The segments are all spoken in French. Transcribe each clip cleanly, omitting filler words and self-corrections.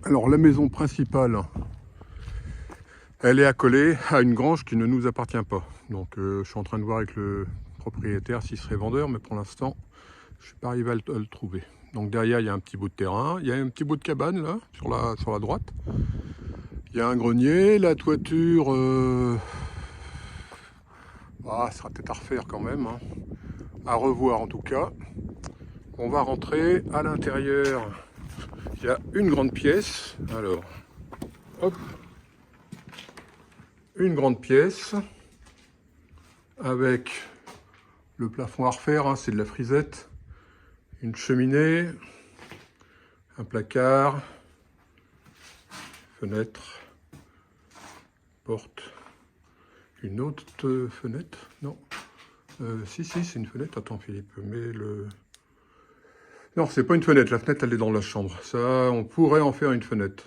Alors la maison principale, elle est accolée à une grange qui ne nous appartient pas. Donc je suis en train de voir avec le propriétaire s'il serait vendeur, mais pour l'instant, je ne suis pas arrivé à le trouver. Donc derrière, il y a un petit bout de terrain, il y a un petit bout de cabane là, sur la droite. Il y a un grenier, la toiture, ça sera peut-être à refaire quand même, hein. À revoir en tout cas. On va rentrer à l'intérieur. Il y a une grande pièce. Alors, hop, une grande pièce avec le plafond à refaire, hein, c'est de la frisette, une cheminée, un placard, fenêtre, porte, une autre fenêtre, non, si, c'est une fenêtre, attends Philippe, mais le... Non, c'est pas une fenêtre, la fenêtre elle est dans la chambre, ça, on pourrait en faire une fenêtre.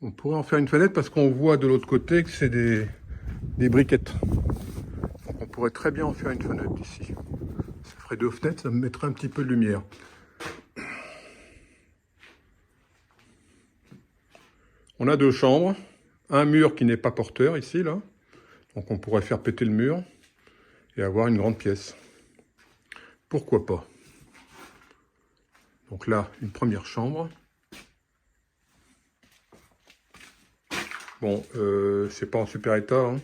On pourrait en faire une fenêtre parce qu'on voit de l'autre côté que c'est des briquettes. Donc on pourrait très bien en faire une fenêtre ici. Ça ferait 2 fenêtres, ça me mettrait un petit peu de lumière. On a 2 chambres, un mur qui n'est pas porteur ici, là. Donc on pourrait faire péter le mur et avoir une grande pièce. Pourquoi pas? Donc là, une première chambre. Bon, c'est pas en super état, hein.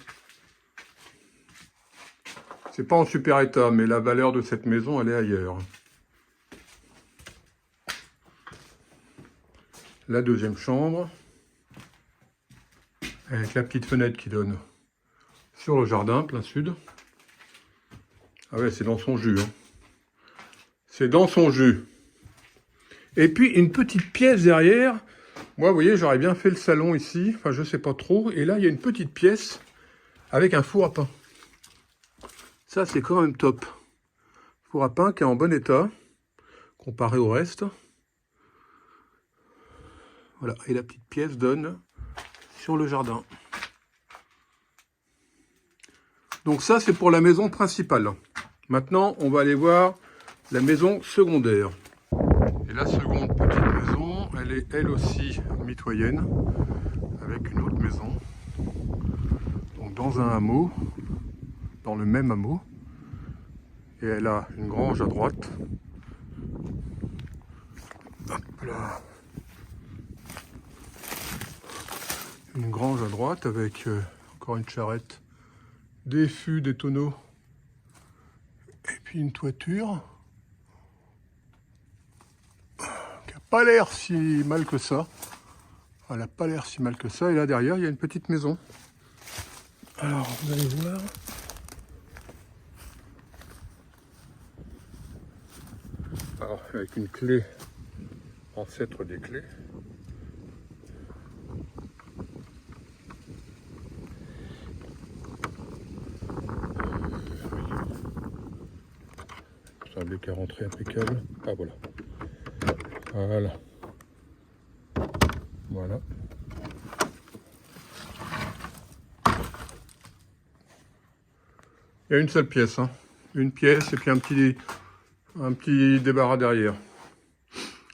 C'est pas en super état, mais la valeur de cette maison, elle est ailleurs. La deuxième chambre, avec la petite fenêtre qui donne sur le jardin, plein sud. Ah ouais, c'est dans son jus, hein. C'est dans son jus. Et puis, une petite pièce derrière. Moi, vous voyez, j'aurais bien fait le salon ici. Enfin, je sais pas trop. Et là, il y a une petite pièce avec un four à pain. Ça, c'est quand même top. Four à pain qui est en bon état, comparé au reste. Voilà, et la petite pièce donne sur le jardin. Donc ça, c'est pour la maison principale. Maintenant, on va aller voir la maison secondaire. Et la seconde petite maison, elle est elle aussi mitoyenne, avec une autre maison. Donc dans un hameau, dans le même hameau. Et elle a une grange à droite. Hop là. Une grange à droite avec encore une charrette, des fûts, des tonneaux, et puis une toiture qui n'a pas l'air si mal que ça. Elle n'a pas l'air si mal que ça. Et là derrière, il y a une petite maison. Alors, vous allez voir. Alors, avec une clé, ancêtre des clés. Ça semble qu'à rentrer impeccable. Ah voilà. Voilà. Voilà. Il y a une seule pièce, hein. Une pièce et puis un petit débarras derrière.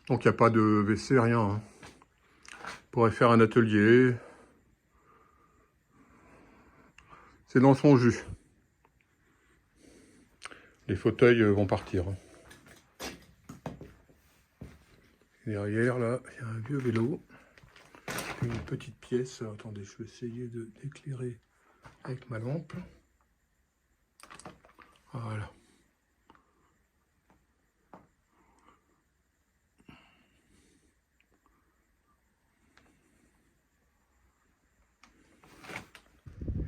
Donc il n'y a pas de WC, rien, hein. On pourrait faire un atelier. C'est dans son jus. Les fauteuils vont partir. Et derrière, là, il y a un vieux vélo. Une petite pièce. Attendez, je vais essayer d'éclairer avec ma lampe. Voilà.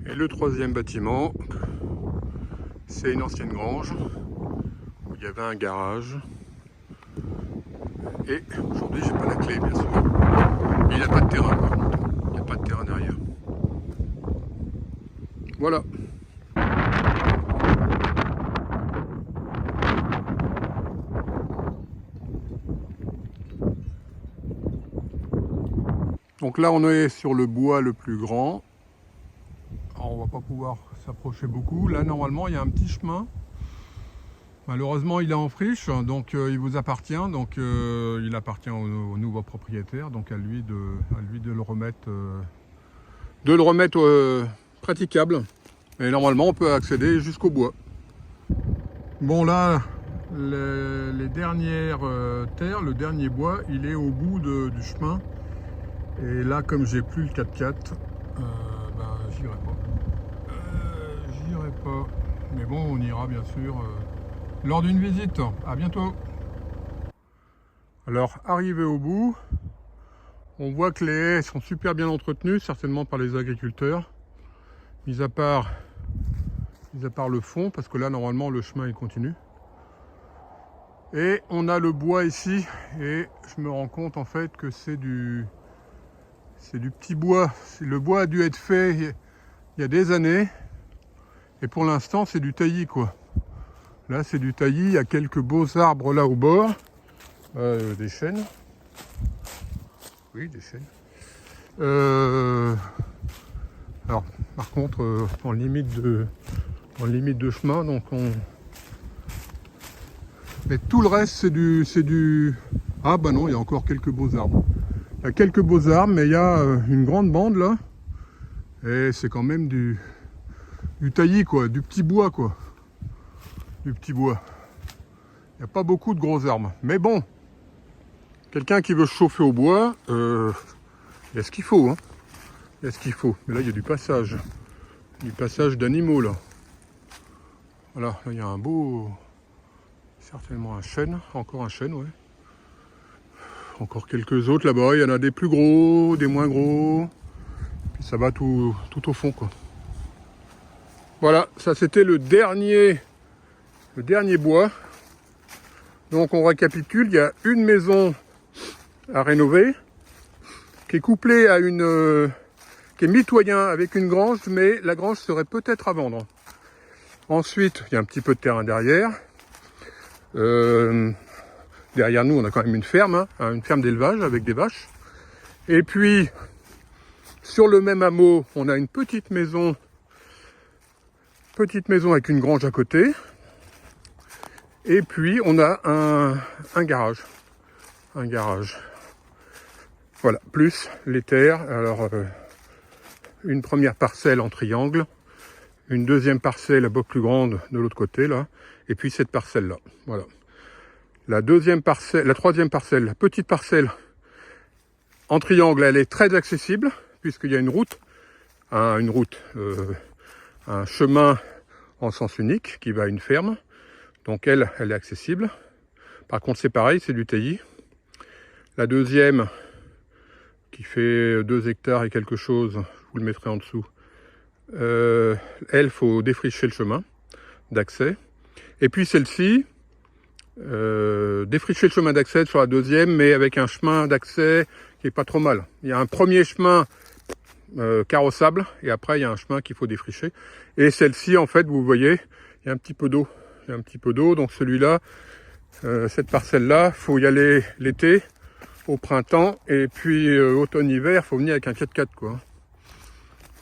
Et le troisième bâtiment, c'est une ancienne grange où il y avait un garage. Et aujourd'hui, j'ai pas la clé, bien sûr. Il n'y a pas de terrain, par contre. Il n'y a pas de terrain derrière. Voilà. Donc là, on est sur le bois le plus grand. Alors, on va pas pouvoir s'approcher beaucoup. Là, normalement, il y a un petit chemin Malheureusement, il est en friche, donc il vous appartient, donc il appartient au nouveau propriétaire, donc à lui de le remettre, praticable. Et normalement, on peut accéder jusqu'au bois. Bon là, les dernières terres, le dernier bois, il est au bout du chemin. Et là, comme j'ai plus le 4x4, ben, j'irai pas. J'irai pas. Mais bon, on ira bien sûr lors d'une visite. À bientôt. Alors, arrivé au bout, on voit que les haies sont super bien entretenues, certainement par les agriculteurs. Mis à part le fond, parce que là, normalement, le chemin il continue. Et on a le bois ici, et je me rends compte en fait que c'est du petit bois. Le bois a dû être fait il y a des années, et pour l'instant, c'est du taillis, quoi. Là, c'est du taillis, il y a quelques beaux arbres là au bord, des chênes. Oui, des chênes. Alors, par contre, en limite de chemin, donc mais tout le reste, c'est du... Ah bah non, il y a encore quelques beaux arbres. Il y a quelques beaux arbres, mais il y a une grande bande là. Et c'est quand même du taillis, quoi, du petit bois, quoi. Du petit bois. Il n'y a pas beaucoup de gros arbres. Mais bon, quelqu'un qui veut chauffer au bois, il y a ce qu'il faut, hein. Il y a ce qu'il faut. Mais là, il y a du passage. Du passage d'animaux, là. Voilà, là, il y a un beau... Certainement un chêne. Encore un chêne, ouais. Encore quelques autres là-bas. Il y en a des plus gros, des moins gros. Puis ça va tout au fond, quoi. Voilà, ça c'était le dernier bois. Donc on récapitule, il y a une maison à rénover, qui est couplée à qui est mitoyen avec une grange, mais la grange serait peut-être à vendre. Ensuite, il y a un petit peu de terrain derrière. Derrière nous, on a quand même une ferme, hein, une ferme d'élevage avec des vaches. Et puis, sur le même hameau, on a une petite maison avec une grange à côté. Et puis, on a un garage. Un garage. Voilà, plus les terres. Alors, une première parcelle en triangle, une deuxième parcelle un peu plus grande de l'autre côté, là, et puis cette parcelle-là. Voilà. La troisième parcelle, la petite parcelle en triangle, elle est très accessible, puisqu'il y a une route, un chemin en sens unique qui va à une ferme. Donc elle est accessible. Par contre, c'est pareil, c'est du taillis. La deuxième, qui fait 2 hectares et quelque chose, je vous le mettrai en dessous, elle, faut défricher le chemin d'accès. Et puis celle-ci, défricher le chemin d'accès sur la deuxième, mais avec un chemin d'accès qui est pas trop mal. Il y a un premier chemin carrossable, et après il y a un chemin qu'il faut défricher. Et celle-ci, en fait, vous voyez, il y a un petit peu d'eau. Il y a un petit peu d'eau, donc celui-là, cette parcelle-là, faut y aller l'été, au printemps, et puis automne-hiver, faut venir avec un 4x4, quoi.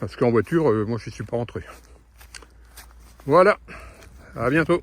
Parce qu'en voiture, moi, je ne suis pas rentré. Voilà, à bientôt.